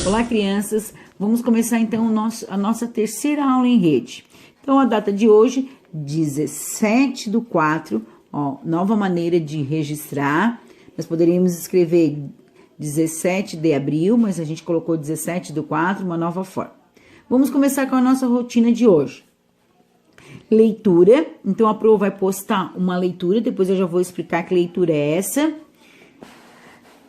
Olá, crianças! Vamos começar então a nossa terceira aula em rede. Então, a data de hoje, 17/4, ó, nova maneira de registrar. Nós poderíamos escrever 17 de abril, mas a gente colocou 17/4, uma nova forma. Vamos começar com a nossa rotina de hoje. Leitura, então a Pro vai postar uma leitura, depois eu já vou explicar que leitura é essa.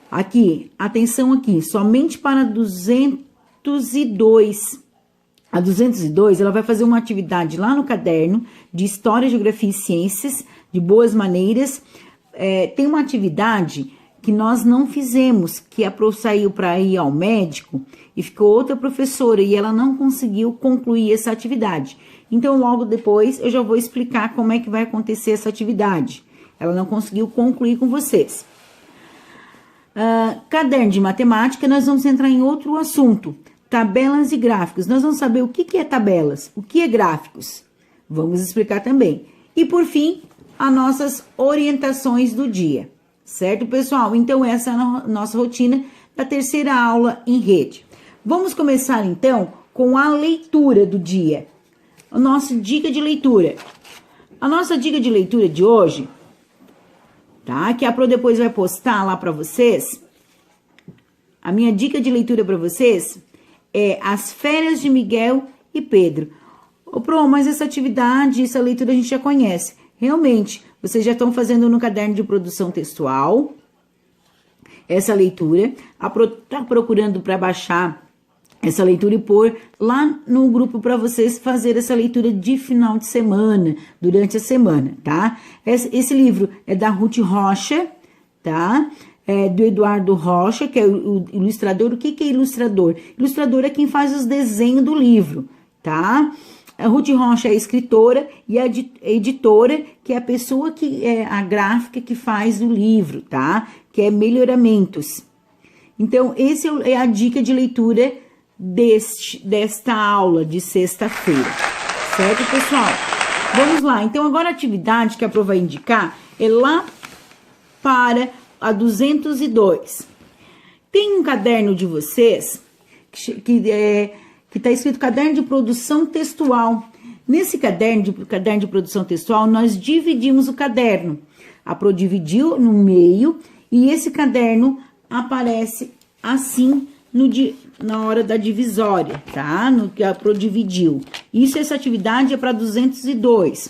Aqui, atenção aqui, somente para 202. A 202, ela vai fazer uma atividade lá no caderno de História, Geografia e Ciências, de boas maneiras. Tem uma atividade que nós não fizemos, que a Pro saiu para ir ao médico e ficou outra professora e ela não conseguiu concluir essa atividade. Então, logo depois, eu já vou explicar como é que vai acontecer essa atividade. Ela não conseguiu concluir com vocês. Caderno de matemática, nós vamos entrar em outro assunto. Tabelas e gráficos. Nós vamos saber o que é tabelas, o que é gráficos. Vamos explicar também. E, por fim, as nossas orientações do dia. Certo, pessoal? Então, essa é a nossa rotina da terceira aula em rede. Vamos começar, então, com a leitura do dia. A nossa dica de leitura. A nossa dica de leitura de hoje, tá? Que a Pro depois vai postar lá para vocês. A minha dica de leitura para vocês é As Férias de Miguel e Pedro. Ô, Pro, mas essa atividade, essa leitura a gente já conhece. Realmente, vocês já estão fazendo no caderno de produção textual essa leitura. A Pro tá procurando para baixar essa leitura e pôr lá no grupo para vocês fazer essa leitura de final de semana, durante a semana, tá? Esse livro é da Ruth Rocha, tá? É do Eduardo Rocha, que é o ilustrador. O que é ilustrador? Ilustrador é quem faz os desenhos do livro, tá? A Ruth Rocha é a escritora e a editora, que é a pessoa que é a gráfica que faz o livro, tá? Que é Melhoramentos. Então, essa é a dica de leitura desta aula de sexta-feira, certo, pessoal? Vamos lá, então agora a atividade que a Pro vai indicar é lá para a 202. Tem um caderno de vocês que está escrito Caderno de Produção Textual. Nesse caderno de produção textual, nós dividimos o caderno. A Pro dividiu no meio e esse caderno aparece assim na hora da divisória, tá? No que a Pro dividiu. Essa atividade é para 202.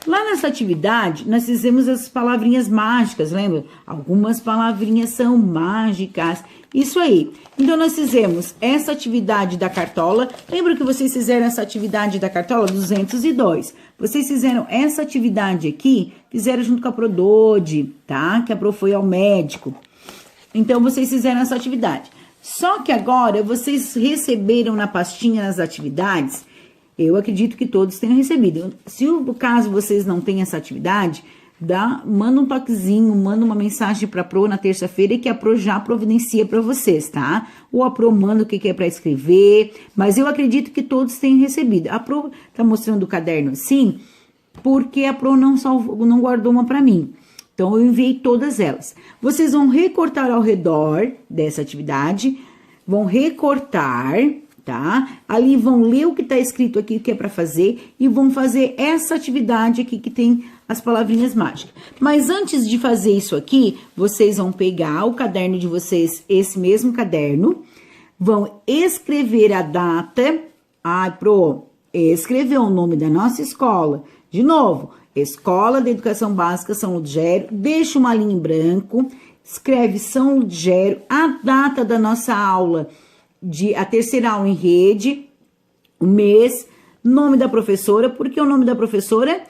Lá nessa atividade, nós fizemos as palavrinhas mágicas, lembra? Algumas palavrinhas são mágicas. Isso aí. Então, nós fizemos essa atividade da cartola. Lembra que vocês fizeram essa atividade da cartola? 202. Vocês fizeram essa atividade aqui, fizeram junto com a Pro Dode, tá? Que a Pro foi ao médico. Então, vocês fizeram essa atividade. Só que agora, vocês receberam na pastinha nas atividades, eu acredito que todos tenham recebido. Se no caso vocês não têm essa atividade, manda um toquezinho, manda uma mensagem para a Pro na terça-feira e que a Pro já providencia para vocês, tá? Ou a Pro manda o que é para escrever, mas eu acredito que todos tenham recebido. A Pro tá mostrando o caderno assim, porque a Pro não guardou uma para mim. Então, eu enviei todas elas. Vocês vão recortar ao redor dessa atividade, vão recortar, tá? Ali vão ler o que tá escrito aqui, o que é para fazer, e vão fazer essa atividade aqui que tem as palavrinhas mágicas. Mas antes de fazer isso aqui, vocês vão pegar o caderno de vocês, esse mesmo caderno, vão escrever a data. Pro, escrever o nome da nossa escola. De novo, Escola de Educação Básica São Ludgero, deixa uma linha em branco, escreve São Ludgero, a data da nossa aula, a terceira aula em rede, o mês, nome da professora. Por que o nome da professora?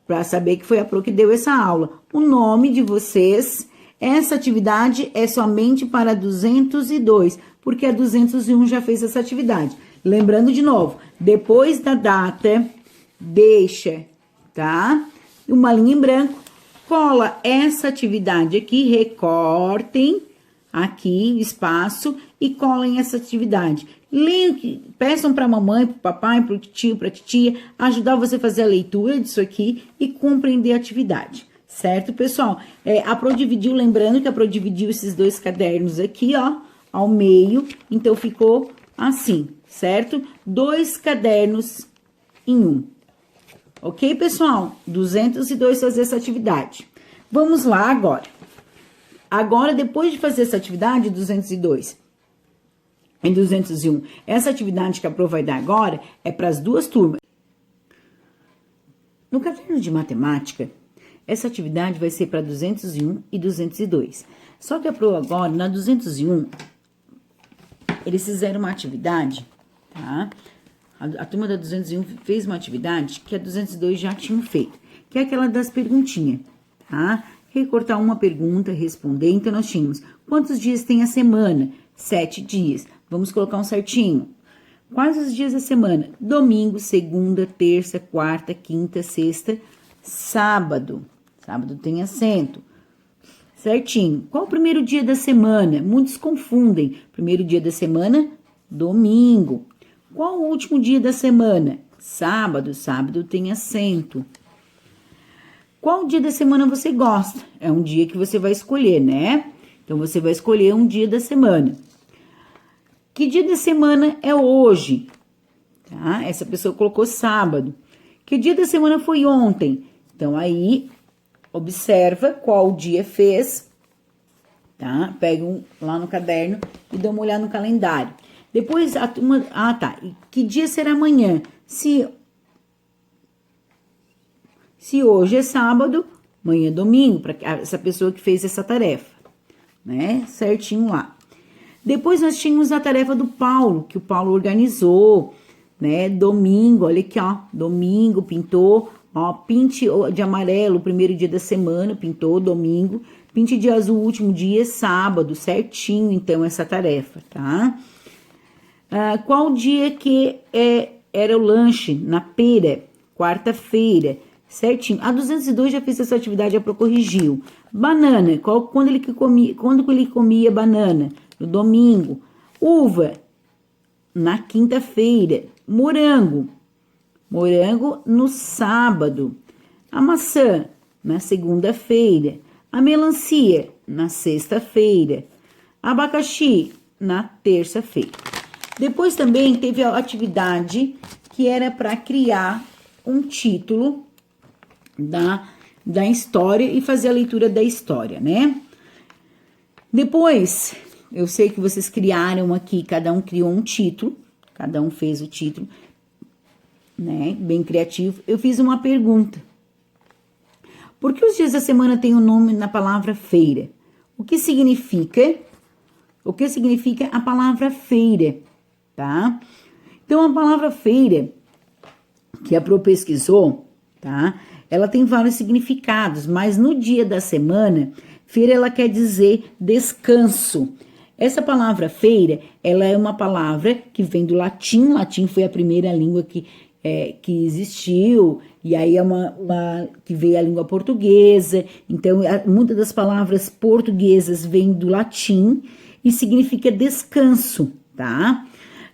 Para saber que foi a Pro que deu essa aula. O nome de vocês. Essa atividade é somente para 202, porque a 201 já fez essa atividade. Lembrando de novo, depois da data, deixa, tá? Uma linha em branco, cola essa atividade aqui, recortem aqui espaço e colhem essa atividade. Peçam para a mamãe, para o papai, para o tio, para a titia, ajudar você a fazer a leitura disso aqui e compreender a atividade. Certo, pessoal? A Pro dividiu, lembrando que a Pro dividiu esses dois cadernos aqui, ó. ao meio, então ficou assim, certo? 2 cadernos em um. Ok, pessoal? 202 fazer essa atividade. Vamos lá agora. Agora, depois de fazer essa atividade, 202 e 201, essa atividade que a Pro vai dar agora é para as duas turmas. No caderno de matemática, essa atividade vai ser para 201 e 202. Só que a Pro agora, na 201, eles fizeram uma atividade, tá? A turma da 201 fez uma atividade que a 202 já tinham feito, que é aquela das perguntinhas, tá? Recortar uma pergunta, responder. Então, nós tínhamos, quantos dias tem a semana? 7 dias. Vamos colocar um certinho. Quais os dias da semana? Domingo, segunda, terça, quarta, quinta, sexta, sábado. Sábado tem acento. Certinho. Qual o primeiro dia da semana? Muitos confundem. Primeiro dia da semana, domingo. Qual o último dia da semana? Sábado. Sábado tem acento. Qual dia da semana você gosta? É um dia que você vai escolher, né? Então, você vai escolher um dia da semana. Que dia da semana é hoje? Tá? Essa pessoa colocou sábado. Que dia da semana foi ontem? Então, aí, observa qual dia fez, tá? Pega lá no caderno e dá uma olhada no calendário. Depois, tá. E que dia será amanhã? Se hoje é sábado, amanhã é domingo, para essa pessoa que fez essa tarefa, né? Certinho lá. Depois nós tínhamos a tarefa do Paulo, que o Paulo organizou, né? Domingo, olha aqui, ó. Domingo, pintou, ó. Pinte de amarelo, o primeiro dia da semana, pintou, domingo. Pinte de azul, o último dia, sábado, certinho, então, essa tarefa, tá? Qual dia que era o lanche? Na pera, quarta-feira, certinho. A 202 já fez essa atividade, já corrigiu. Banana, quando ele comia banana? No domingo. Uva, na quinta-feira. Morango no sábado. A maçã, na segunda-feira. A melancia, na sexta-feira. Abacaxi, na terça-feira. Depois também teve a atividade que era para criar um título da história e fazer a leitura da história, né? Depois, eu sei que vocês criaram aqui, cada um criou um título, cada um fez o título, né? Bem criativo. Eu fiz uma pergunta. Por que os dias da semana têm o nome na palavra feira? O que significa a palavra feira, tá? Então, a palavra feira, que a Pro pesquisou, tá? Ela tem vários significados, mas no dia da semana, feira ela quer dizer descanso. Essa palavra feira, ela é uma palavra que vem do latim. O latim foi a primeira língua que existiu, e aí é que veio a língua portuguesa. Então, muitas das palavras portuguesas vêm do latim e significa descanso, tá?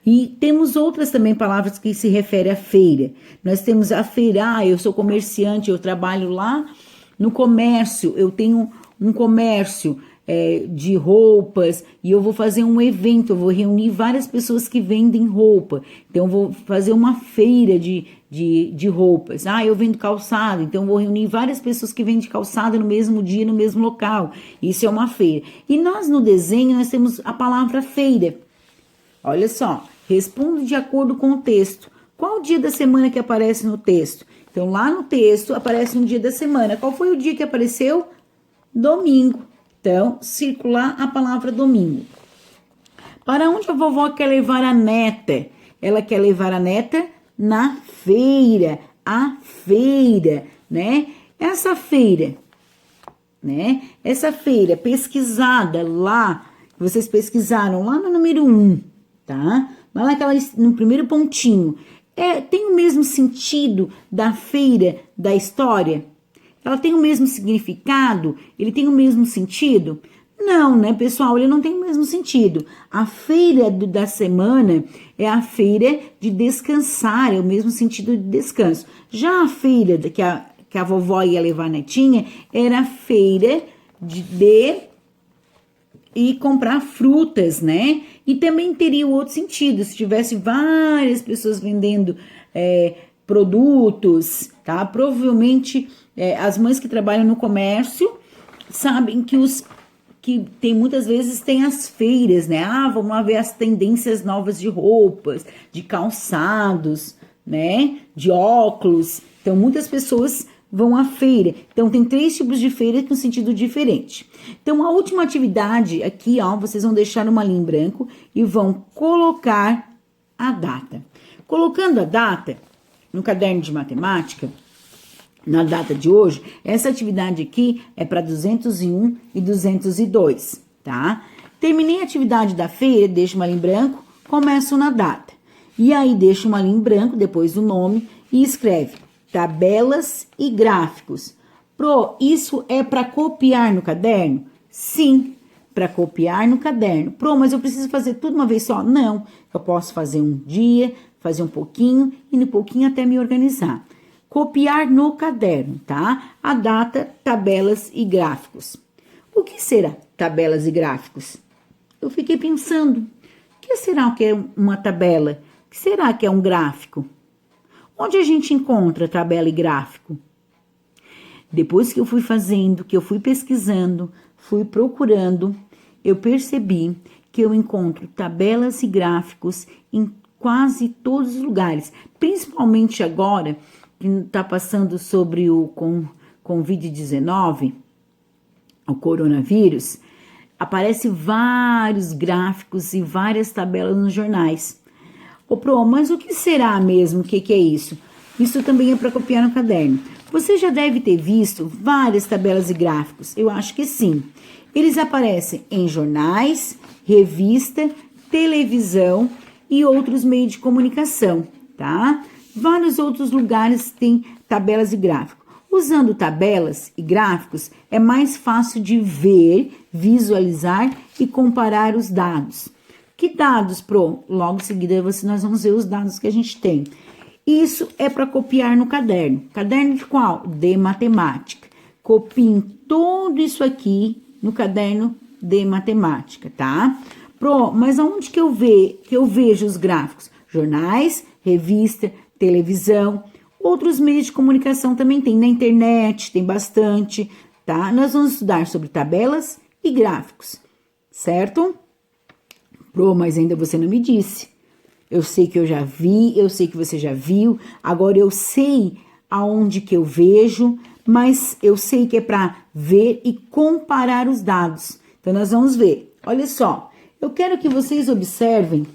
E temos outras também palavras que se referem à feira. Nós temos a feira, eu sou comerciante, eu trabalho lá no comércio, eu tenho um comércio de roupas e eu vou fazer um evento, eu vou reunir várias pessoas que vendem roupa. Então, eu vou fazer uma feira de roupas. Eu vendo calçado, então eu vou reunir várias pessoas que vendem calçado no mesmo dia, no mesmo local. Isso é uma feira. E nós, no desenho, nós temos a palavra feira. Olha só, respondo de acordo com o texto. Qual o dia da semana que aparece no texto? Então, lá no texto aparece um dia da semana. Qual foi o dia que apareceu? Domingo. Então, circular a palavra domingo. Para onde a vovó quer levar a neta? Ela quer levar a neta na feira. A feira, né? Essa feira, né? Essa feira pesquisada lá, vocês pesquisaram lá no número 1, tá? Lá no primeiro pontinho. Tem o mesmo sentido da feira da história? Ela tem o mesmo significado? Ele tem o mesmo sentido? Não, né, pessoal? Ele não tem o mesmo sentido. A feira da semana é a feira de descansar, é o mesmo sentido de descanso. Já a feira que a vovó ia levar a netinha era a feira e comprar frutas, né? E também teria o outro sentido, se tivesse várias pessoas vendendo produtos, tá? Provavelmente as mães que trabalham no comércio sabem que tem muitas vezes tem as feiras, né? Vamos lá ver as tendências novas de roupas, de calçados, né? De óculos. Então, muitas pessoas vão à feira. Então, tem 3 tipos de feira com sentido diferente. Então, a última atividade aqui, ó, vocês vão deixar uma linha em branco e vão colocar a data. Colocando a data no caderno de matemática, na data de hoje, essa atividade aqui é para 201 e 202, tá? Terminei a atividade da feira, deixo uma linha em branco, começo na data. E aí, deixo uma linha em branco, depois do nome, e escreve tabelas e gráficos. Isso é para copiar no caderno? Sim, para copiar no caderno. Mas eu preciso fazer tudo uma vez só? Não, eu posso fazer um dia, fazer um pouquinho, e no pouquinho até me organizar. Copiar no caderno, tá? A data, tabelas e gráficos. O que será tabelas e gráficos? Eu fiquei pensando, o que será que é uma tabela? O que será que é um gráfico? Onde a gente encontra tabela e gráfico? Depois que eu fui fazendo, que eu fui pesquisando, fui procurando, eu percebi que eu encontro tabelas e gráficos em quase todos os lugares, principalmente agora que está passando sobre o Covid-19, o coronavírus, aparece vários gráficos e várias tabelas nos jornais. Mas o que será mesmo? O que é isso? Isso também é para copiar no caderno. Você já deve ter visto várias tabelas e gráficos. Eu acho que sim. Eles aparecem em jornais, revista, televisão e outros meios de comunicação, tá? Vários outros lugares têm tabelas e gráficos. Usando tabelas e gráficos, é mais fácil de ver, visualizar e comparar os dados. Que dados, Logo em seguida, nós vamos ver os dados que a gente tem. Isso é para copiar no caderno. Caderno de qual? De matemática. Copiem tudo isso aqui no caderno de matemática, tá? Mas aonde que eu vejo os gráficos? Jornais, revista, televisão, outros meios de comunicação também tem, na internet tem bastante, tá? Nós vamos estudar sobre tabelas e gráficos, certo? Mas ainda você não me disse. Eu sei que eu já vi, eu sei que você já viu, agora eu sei aonde que eu vejo, mas eu sei que é para ver e comparar os dados. Então, nós vamos ver. Olha só, eu quero que vocês observem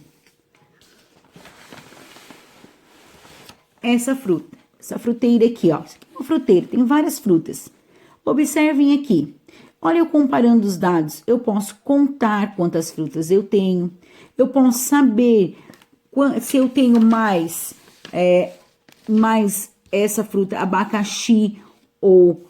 essa fruta, essa fruteira aqui, ó. Isso aqui é uma fruteira, tem várias frutas. Observem aqui. Olha, eu comparando os dados, eu posso contar quantas frutas eu tenho. Eu posso saber se eu tenho mais essa fruta, abacaxi ou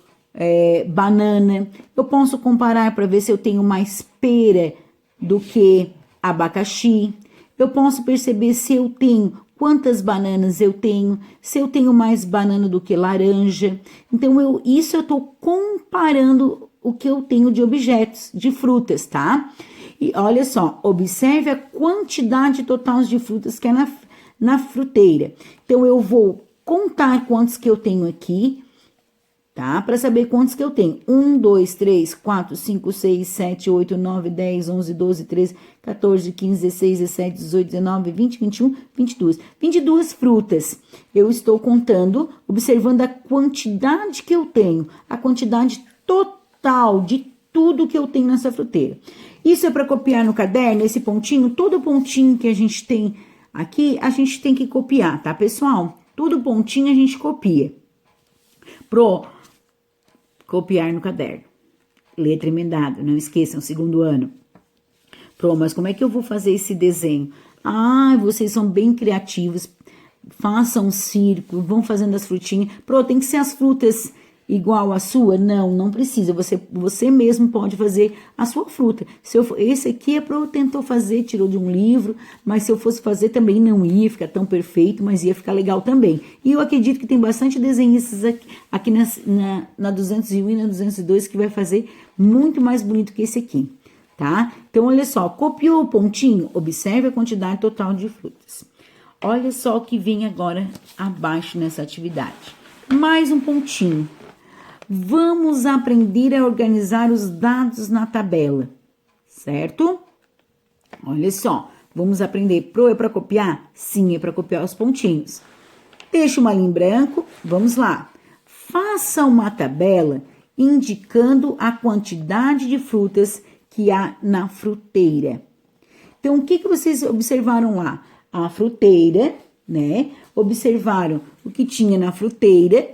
banana. Eu posso comparar para ver se eu tenho mais pera do que abacaxi. Eu posso perceber se eu tenho quantas bananas eu tenho, se eu tenho mais banana do que laranja. Então, eu estou comparando o que eu tenho de objetos, de frutas, tá? E olha só, observe a quantidade total de frutas que é na fruteira. Então, eu vou contar quantos que eu tenho aqui, tá? Para saber quantos que eu tenho. 1, 2, 3, 4, 5, 6, 7, 8, 9, 10, 11, 12, 13, 14, 15, 16, 17, 18, 19, 20, 21, 22. 22 frutas. Eu estou contando, observando a quantidade que eu tenho, a quantidade total de tudo que eu tenho nessa fruteira. Isso é para copiar no caderno, esse pontinho, todo pontinho que a gente tem aqui, a gente tem que copiar, tá, pessoal? Todo pontinho a gente copia. Copiar no caderno. Letra emendada, não esqueçam, segundo ano. Mas como é que eu vou fazer esse desenho? Vocês são bem criativos. Façam um círculo, vão fazendo as frutinhas. Tem que ser as frutas igual a sua? Não precisa. Você mesmo pode fazer a sua fruta. Esse aqui é tentou fazer, tirou de um livro, mas se eu fosse fazer também não ia ficar tão perfeito, mas ia ficar legal também. E eu acredito que tem bastante desenhistas aqui na 201 e na 202 que vai fazer muito mais bonito que esse aqui. tá? Então, olha só, copiou o pontinho? Observe a quantidade total de frutas. Olha só o que vem agora abaixo nessa atividade. Mais um pontinho. Vamos aprender a organizar os dados na tabela, certo? Olha só, vamos aprender. É para copiar? Sim, é para copiar os pontinhos. Deixa uma linha em branco, vamos lá. Faça uma tabela indicando a quantidade de frutas que há na fruteira. Então, o que vocês observaram lá? A fruteira, né? Observaram o que tinha na fruteira.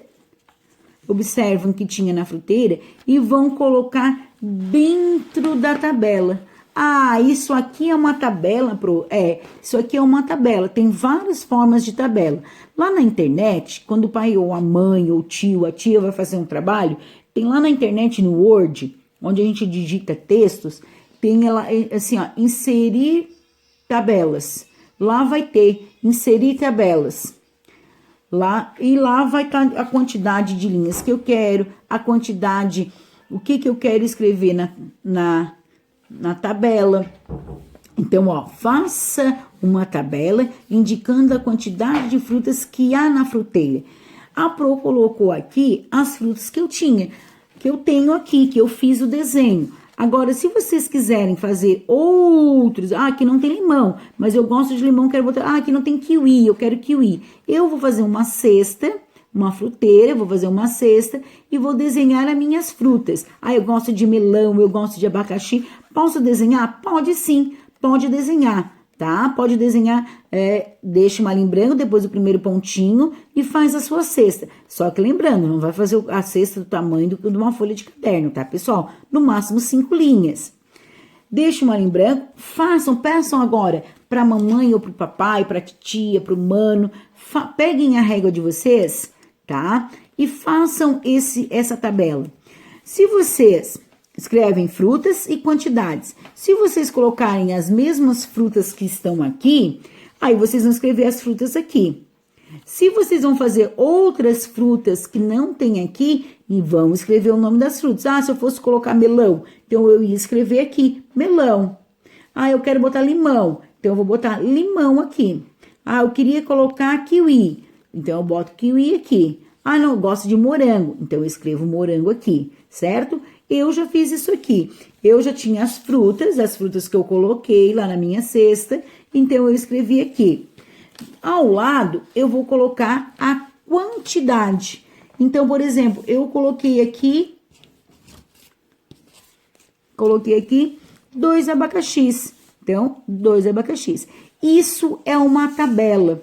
Observam o que tinha na fruteira e vão colocar dentro da tabela. Ah, isso aqui é uma tabela, isso aqui é uma tabela. Tem várias formas de tabela. Lá na internet, quando o pai ou a mãe ou o tio, a tia vai fazer um trabalho, tem lá na internet no Word, onde a gente digita textos, tem ela assim, ó, inserir tabelas. Lá vai ter inserir tabelas. Lá vai estar a quantidade de linhas que eu quero, a quantidade, o que eu quero escrever na tabela. Então, ó, faça uma tabela indicando a quantidade de frutas que há na fruteira. A Pro colocou aqui as frutas que eu tenho aqui, que eu fiz o desenho. Agora, se vocês quiserem fazer outros, aqui não tem limão, mas eu gosto de limão, quero botar, aqui não tem kiwi, eu quero kiwi. Eu vou fazer uma cesta, uma fruteira, vou fazer uma cesta e vou desenhar as minhas frutas. Eu gosto de melão, eu gosto de abacaxi. Posso desenhar? Pode sim, pode desenhar, tá? Pode desenhar, deixa uma linha em branco, depois o primeiro pontinho e faz a sua cesta. Só que lembrando, não vai fazer a cesta do tamanho de uma folha de caderno, tá, pessoal? No máximo 5 linhas. Deixa uma linha em branco, peçam agora para mamãe ou para o papai, para a titia, para o mano, peguem a régua de vocês, tá? E façam essa tabela. Se vocês escrevem frutas e quantidades, se vocês colocarem as mesmas frutas que estão aqui, aí vocês vão escrever as frutas aqui. Se vocês vão fazer outras frutas que não tem aqui, e vão escrever o nome das frutas. Se eu fosse colocar melão, então eu ia escrever aqui, melão. Eu quero botar limão, então eu vou botar limão aqui. Eu queria colocar kiwi, então eu boto kiwi aqui. Não, eu gosto de morango, então eu escrevo morango aqui, certo? Eu já fiz isso aqui. Eu já tinha as frutas que eu coloquei lá na minha cesta, então eu escrevi aqui. Ao lado, eu vou colocar a quantidade. Então, por exemplo, eu coloquei aqui 2 abacaxis. Então, 2 abacaxis. Isso é uma tabela.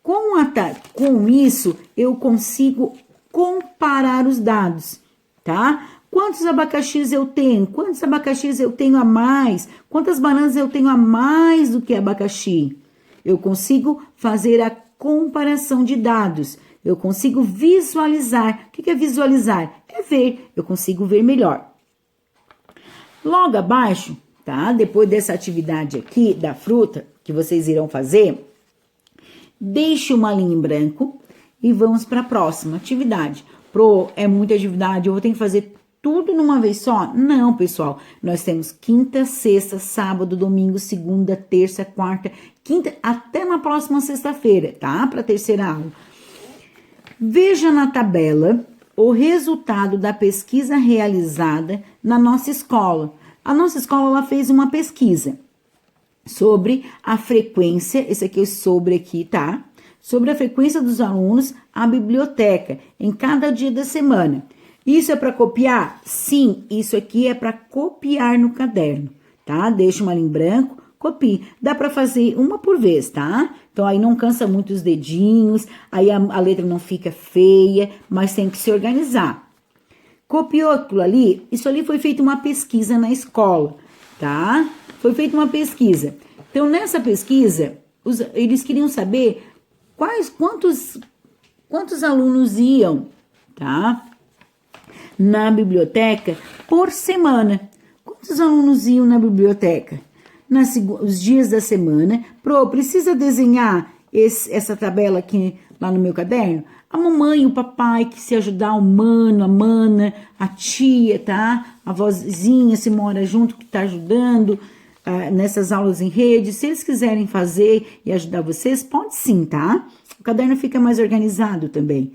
Com isso, eu consigo comparar os dados, tá? Quantos abacaxis eu tenho? Quantos abacaxis eu tenho a mais? Quantas bananas eu tenho a mais do que abacaxi? Eu consigo fazer a comparação de dados. Eu consigo visualizar. O que é visualizar? É ver. Eu consigo ver melhor. Logo abaixo, tá? Depois dessa atividade aqui da fruta que vocês irão fazer, deixe uma linha em branco e vamos para a próxima atividade. É muita atividade, eu vou ter que fazer tudo numa vez só? Não, pessoal. Nós temos quinta, sexta, sábado, domingo, segunda, terça, quarta, quinta, até na próxima sexta-feira, tá? Para a terceira aula. Veja na tabela o resultado da pesquisa realizada na nossa escola. A nossa escola ela fez uma pesquisa sobre a frequência, esse aqui é sobre aqui, tá? Sobre a frequência dos alunos à biblioteca em cada dia da semana. Isso é para copiar? Sim, isso aqui é para copiar no caderno, tá? Deixa uma linha em branco, copie. Dá para fazer uma por vez, tá? Então, aí não cansa muito os dedinhos, aí a letra não fica feia, mas tem que se organizar. Copiou aquilo ali? Isso ali foi feita uma pesquisa na escola, tá? Foi feita uma pesquisa. Então, nessa pesquisa, eles queriam saber quantos alunos iam, tá? Na biblioteca por semana. Quantos alunos iam na biblioteca? Os dias da semana. Precisa desenhar essa tabela aqui lá no meu caderno? a mamãe, o papai, que se ajudar, o mano, a mana, a tia, tá? A vozinha, se mora junto, que tá ajudando nessas aulas em rede. Se eles quiserem fazer e ajudar vocês, pode sim, tá? O caderno fica mais organizado também.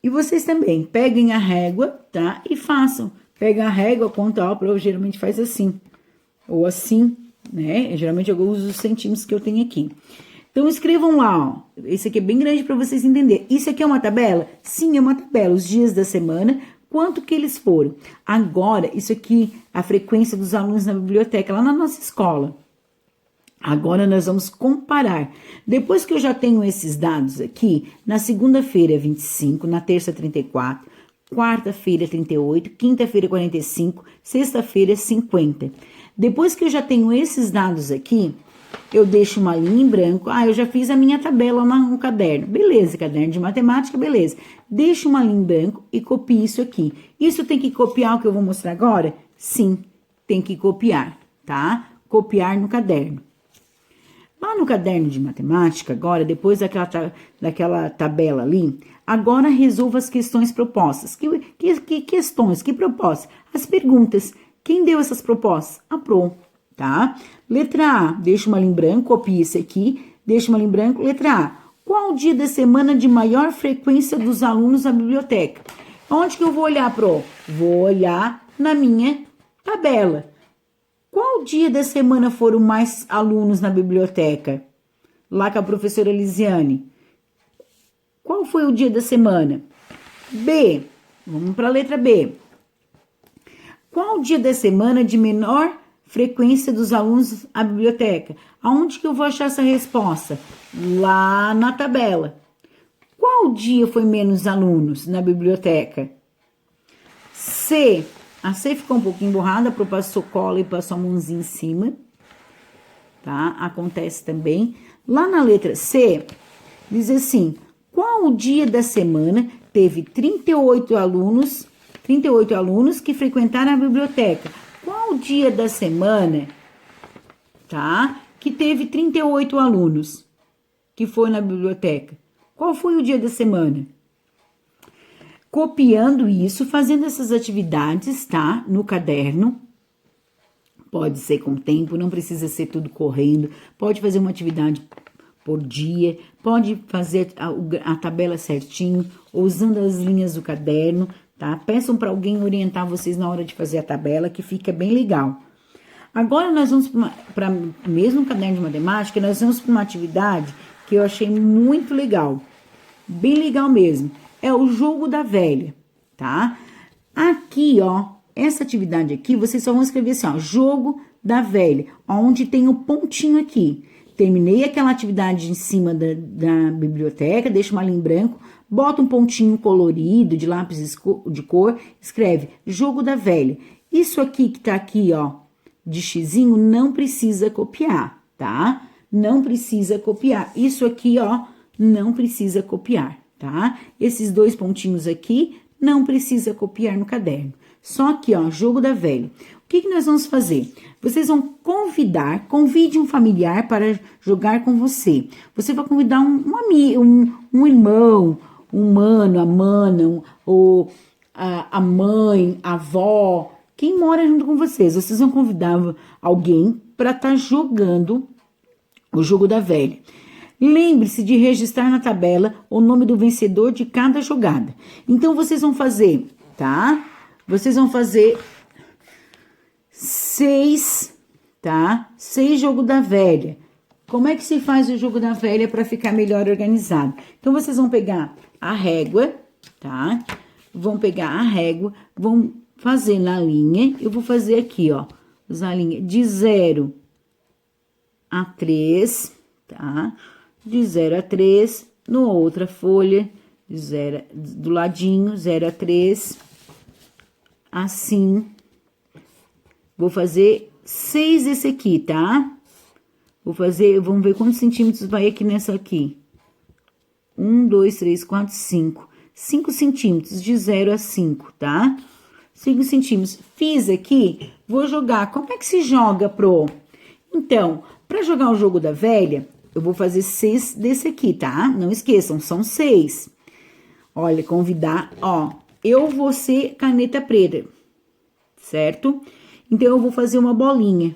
E vocês também, peguem a régua, tá? E façam. Pega a régua, conta, ó, eu geralmente faz assim. Ou assim, né? Geralmente eu uso os centímetros que eu tenho aqui. Então, escrevam lá, ó. Esse aqui é bem grande para vocês entenderem. Isso aqui é uma tabela? Sim, é uma tabela. Os dias da semana, quanto que eles foram. Agora, isso aqui, a frequência dos alunos na biblioteca, lá na nossa escola. Agora, nós vamos comparar. Depois que eu já tenho esses dados aqui, na segunda-feira é 25, na terça 34, quarta-feira 38, quinta-feira 45, sexta-feira 50. Depois que eu já tenho esses dados aqui, eu deixo uma linha em branco. Eu já fiz a minha tabela no caderno. Beleza, caderno de matemática, beleza. Deixo uma linha em branco e copio isso aqui. Isso tem que copiar o que eu vou mostrar agora? Sim, tem que copiar, tá? Copiar no caderno. Lá no caderno de matemática, agora, depois daquela tabela ali, agora resolva as questões propostas. Que questões? Que propostas? As perguntas. Quem deu essas propostas? A Pro, tá? Letra A, deixa uma linha em branco, copia isso aqui, deixa uma linha em branco. Letra A, qual o dia da semana de maior frequência dos alunos na biblioteca? Onde que eu vou olhar, Pro? Vou olhar na minha tabela. Qual dia da semana foram mais alunos na biblioteca? Lá com a professora Lisiane. Qual foi o dia da semana? B, vamos para a letra B. Qual o dia da semana de menor frequência dos alunos à biblioteca? Aonde que eu vou achar essa resposta? Lá na tabela. Qual dia foi menos alunos na biblioteca? C. A C ficou um pouquinho borrada, Pro passou cola e passou a mãozinha em cima. Tá? Acontece também. Lá na letra C, diz assim, qual o dia da semana teve 38 alunos que frequentaram a biblioteca? Qual o dia da semana, tá? Que teve 38 alunos que foi na biblioteca? Qual foi o dia da semana? Copiando isso, fazendo essas atividades, tá? No caderno. Pode ser com tempo, não precisa ser tudo correndo. Pode fazer uma atividade por dia. Pode fazer a tabela certinho, usando as linhas do caderno, tá? Peçam para alguém orientar vocês na hora de fazer a tabela, que fica bem legal. Agora, nós vamos para mesmo caderno de matemática, nós vamos para uma atividade que eu achei muito legal. Bem legal mesmo. É o jogo da velha, tá? Aqui, ó, essa atividade aqui, vocês só vão escrever assim, ó, jogo da velha, onde tem o pontinho aqui. Terminei aquela atividade em cima da biblioteca, deixa uma linha em branco, bota um pontinho colorido de lápis de cor, escreve jogo da velha. Isso aqui que tá aqui, ó, de xizinho, não precisa copiar, tá? Não precisa copiar. Isso aqui, ó, não precisa copiar, tá? Esses dois pontinhos aqui, não precisa copiar no caderno. Só aqui, ó, jogo da velha. O que nós vamos fazer? Vocês vão convide um familiar para jogar com você. Você vai convidar um amigo, um irmão, um mano, a mana, ou a mãe, a avó, quem mora junto com vocês. Vocês vão convidar alguém para estar jogando o jogo da velha. Lembre-se de registrar na tabela o nome do vencedor de cada jogada. Então, vocês vão fazer, tá? Vocês vão fazer 6, tá? 6 jogo da velha. Como é que se faz o jogo da velha para ficar melhor organizado? Então, vocês vão pegar a régua, tá? Vão pegar a régua, vão fazer na linha. Eu vou fazer aqui, ó, usar a linha de 0 a 3, tá? De 0 a 3, no outra folha, de 0, do ladinho, 0 a 3, assim. Vou fazer 6 esse aqui, tá? Vou fazer, vamos ver quantos centímetros vai aqui nessa aqui. 1, 2, 3, 4, 5. 5 centímetros, de 0 a 5, tá? 5 centímetros. Fiz aqui, vou jogar. Como é que se joga, Pro? Então, para jogar o jogo da velha, eu vou fazer 6 desse aqui, tá? Não esqueçam, são 6. Olha, convidar, ó, eu vou ser caneta preta, certo? Então, eu vou fazer uma bolinha.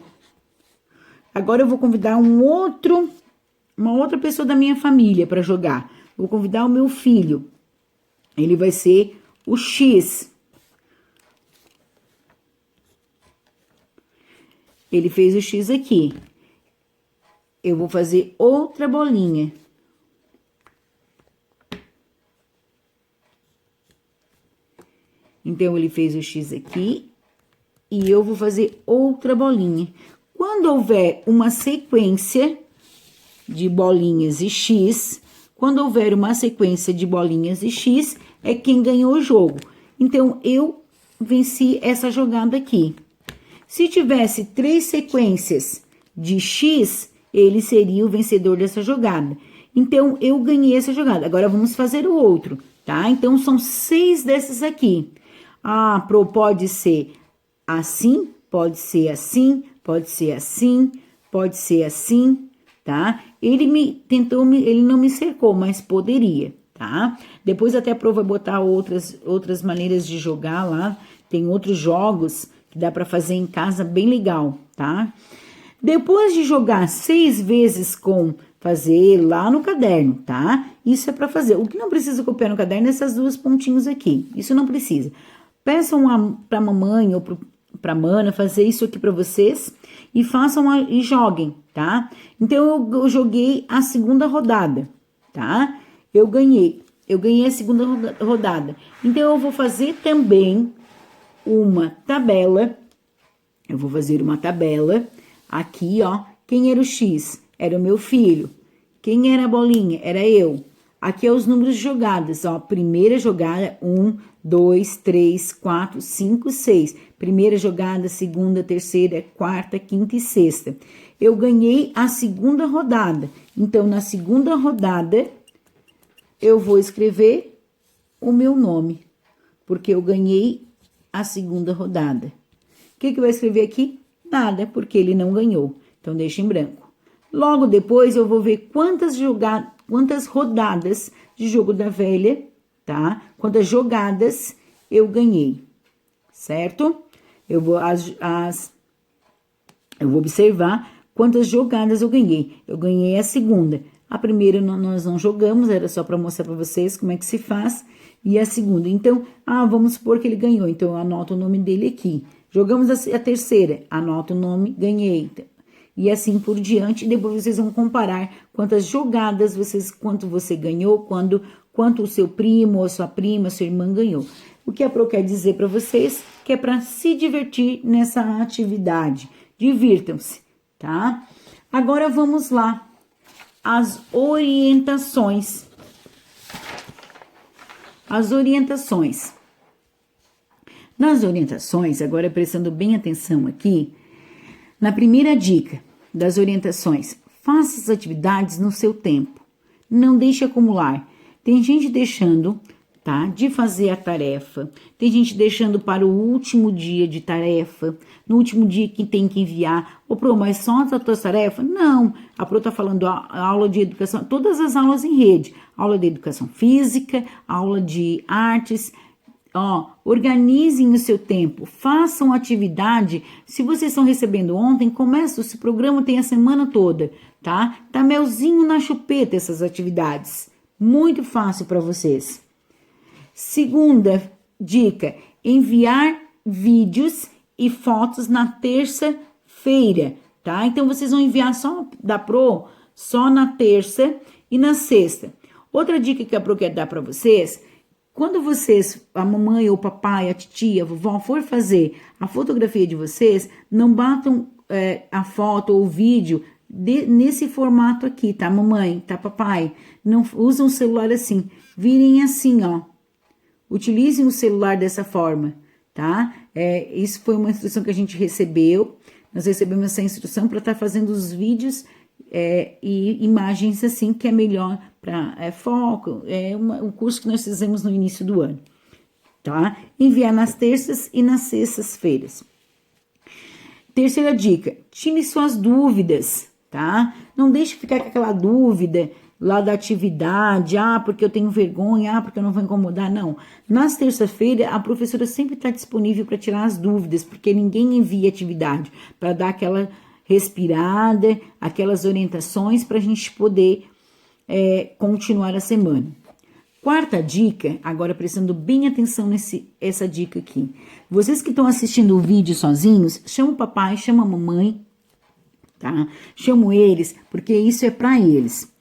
Agora, eu vou convidar uma outra pessoa da minha família para jogar. Vou convidar o meu filho. Ele vai ser o X. Ele fez o X aqui. Eu vou fazer outra bolinha. Então, ele fez o X aqui. E eu vou fazer outra bolinha. Quando houver uma sequência de bolinhas e X, quando houver uma sequência de bolinhas e X, é quem ganhou o jogo. Então, eu venci essa jogada aqui. Se tivesse 3 sequências de X, ele seria o vencedor dessa jogada. Então, eu ganhei essa jogada. Agora, vamos fazer o outro, tá? Então, são 6 desses aqui. Ah, pode ser assim, pode ser assim, pode ser assim, pode ser assim, tá? Ele não me cercou, mas poderia, tá? Depois até a Pro vai botar outras maneiras de jogar lá. Tem outros jogos que dá pra fazer em casa bem legal, tá? Depois de jogar 6 vezes fazer lá no caderno, tá? Isso é pra fazer. O que não precisa copiar no caderno é essas 2 pontinhos aqui. Isso não precisa. Peçam pra mamãe ou pra mana fazer isso aqui pra vocês e façam e joguem, tá? Então, eu joguei a segunda rodada, tá? Eu ganhei a segunda rodada. Então, eu vou fazer também uma tabela. Eu vou fazer uma tabela aqui, ó. Quem era o X? Era o meu filho. Quem era a bolinha? Era eu. Aqui é os números de jogadas, ó. Primeira jogada, 1, 2, 3, 4, 5, 6. Primeira jogada, segunda, terceira, quarta, quinta e sexta. Eu ganhei a segunda rodada. Então, na segunda rodada, eu vou escrever o meu nome, porque eu ganhei a segunda rodada. O que vai escrever aqui? Nada, porque ele não ganhou. Então, deixa em branco. Logo depois, eu vou ver quantas rodadas de jogo da velha, tá? Quantas jogadas eu ganhei, certo? Eu vou observar quantas jogadas eu ganhei. Eu ganhei a segunda. A primeira nós não jogamos, era só para mostrar para vocês como é que se faz. E a segunda, então, vamos supor que ele ganhou. Então, eu anoto o nome dele aqui. Jogamos a terceira, anoto o nome, ganhei. E assim por diante, depois vocês vão comparar quantas jogadas quanto você ganhou, quanto o seu primo, ou sua prima, sua irmã ganhou. O que a Pro quer dizer para vocês que é para se divertir nessa atividade. Divirtam-se, tá? Agora vamos lá. As orientações. As orientações. Nas orientações, agora prestando bem atenção aqui, na primeira dica das orientações, faça as atividades no seu tempo. Não deixe acumular. Tem gente deixando, tá? De fazer a tarefa. Tem gente deixando para o último dia de tarefa. No último dia que tem que enviar. Ô, Pro, mas só as tuas tarefas? Não. A Pro tá falando a aula de educação, todas as aulas em rede. Aula de educação física, aula de artes. Ó, organizem o seu tempo, façam atividade. Se vocês estão recebendo ontem, começa, esse programa tem a semana toda, tá? Tá melzinho na chupeta essas atividades. Muito fácil para vocês. Segunda dica, enviar vídeos e fotos na terça-feira, tá? Então, vocês vão enviar só da Pro, só na terça e na sexta. Outra dica que a Pro quer dar para vocês, quando vocês, a mamãe ou o papai, a titia, a vovó, for fazer a fotografia de vocês, não batam a foto ou o vídeo nesse formato aqui, tá, mamãe, tá, papai? Não usam o celular assim, virem assim, ó. Utilizem o celular dessa forma, tá? Isso foi uma instrução que a gente recebeu. Nós recebemos essa instrução para estar fazendo os vídeos e imagens assim, que é melhor para foco. Um curso que nós fizemos no início do ano, tá? Enviar nas terças e nas sextas-feiras. Terceira dica, tire suas dúvidas, tá? Não deixe ficar com aquela dúvida lá da atividade, porque eu tenho vergonha, porque eu não vou incomodar, não. Nas terça-feira, a professora sempre está disponível para tirar as dúvidas, porque ninguém envia atividade, para dar aquela respirada, aquelas orientações para a gente poder continuar a semana. Quarta dica, agora prestando bem atenção essa dica aqui. Vocês que estão assistindo o vídeo sozinhos, chama o papai, chama a mamãe, tá? Chamo eles, porque isso é para eles.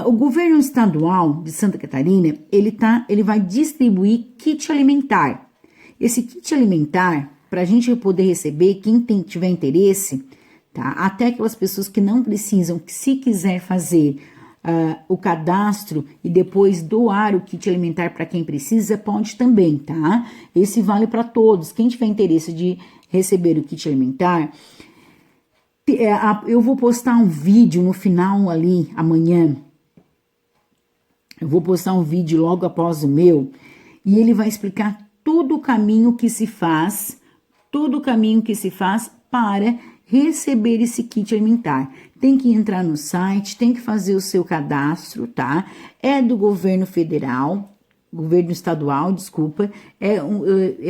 O governo estadual de Santa Catarina, ele vai distribuir kit alimentar. Esse kit alimentar, para a gente poder receber, quem tiver interesse, tá? Até aquelas pessoas que não precisam, que se quiser fazer o cadastro e depois doar o kit alimentar para quem precisa, pode também, tá? Esse vale para todos. Quem tiver interesse de receber o kit alimentar, eu vou postar um vídeo no final ali, amanhã. Eu vou postar um vídeo logo após o meu, e ele vai explicar todo o caminho que se faz, para receber esse kit alimentar. Tem que entrar no site, tem que fazer o seu cadastro, tá? É do governo federal, governo estadual, desculpa, é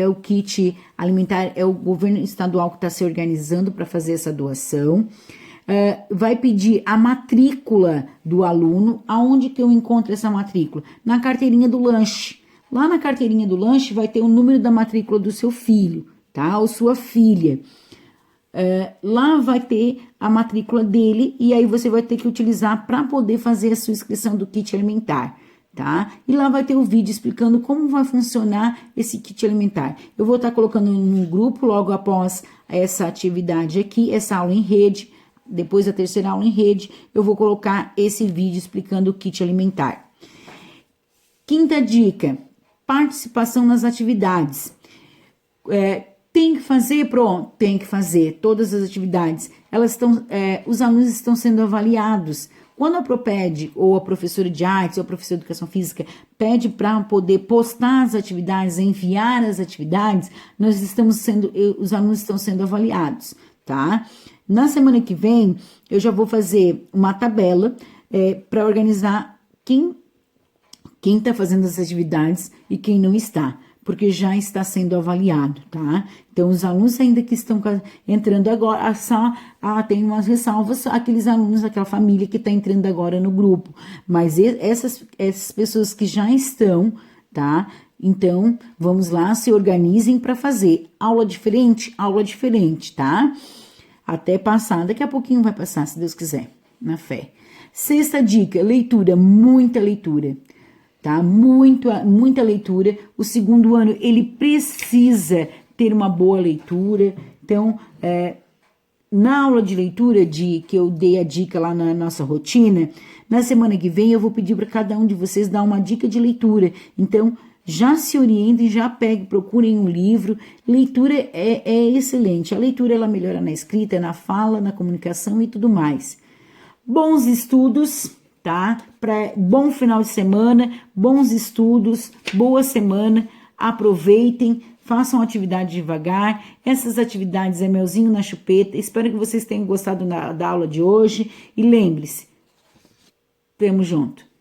o kit alimentar, é o governo estadual que está se organizando para fazer essa doação. Vai pedir a matrícula do aluno. Aonde que eu encontro essa matrícula? Na carteirinha do lanche. Lá na carteirinha do lanche vai ter o número da matrícula do seu filho, tá? Ou sua filha. Lá vai ter a matrícula dele e aí você vai ter que utilizar para poder fazer a sua inscrição do kit alimentar, tá? E lá vai ter o vídeo explicando como vai funcionar esse kit alimentar. Eu vou estar colocando no grupo logo após essa atividade aqui, essa aula em rede. Depois da terceira aula em rede, eu vou colocar esse vídeo explicando o kit alimentar. Quinta dica, participação nas atividades. Tem que fazer, pronto, tem que fazer todas as atividades. Os alunos estão sendo avaliados. Quando a Proped, ou a professora de artes, ou a professora de educação física, pede para poder postar as atividades, enviar as atividades, os alunos estão sendo avaliados, tá? Na semana que vem, eu já vou fazer uma tabela para organizar quem está fazendo as atividades e quem não está, porque já está sendo avaliado, tá? Então, os alunos ainda que estão entrando agora, tem umas ressalvas, aqueles alunos, aquela família que está entrando agora no grupo, mas essas pessoas que já estão, tá? Então, vamos lá, se organizem para fazer aula diferente, tá? Até passar, daqui a pouquinho vai passar, se Deus quiser, na fé. Sexta dica, leitura, muita leitura, tá? Muita leitura. O segundo ano, ele precisa ter uma boa leitura. Então, na aula de leitura que eu dei a dica lá na nossa rotina, na semana que vem eu vou pedir para cada um de vocês dar uma dica de leitura. Então, já se orientem, já procurem um livro. Leitura é excelente. A leitura, ela melhora na escrita, na fala, na comunicação e tudo mais. Bons estudos, tá? Bom final de semana, bons estudos, boa semana. Aproveitem, façam atividade devagar. Essas atividades é melzinho na chupeta. Espero que vocês tenham gostado da aula de hoje. E lembre-se, tamo junto.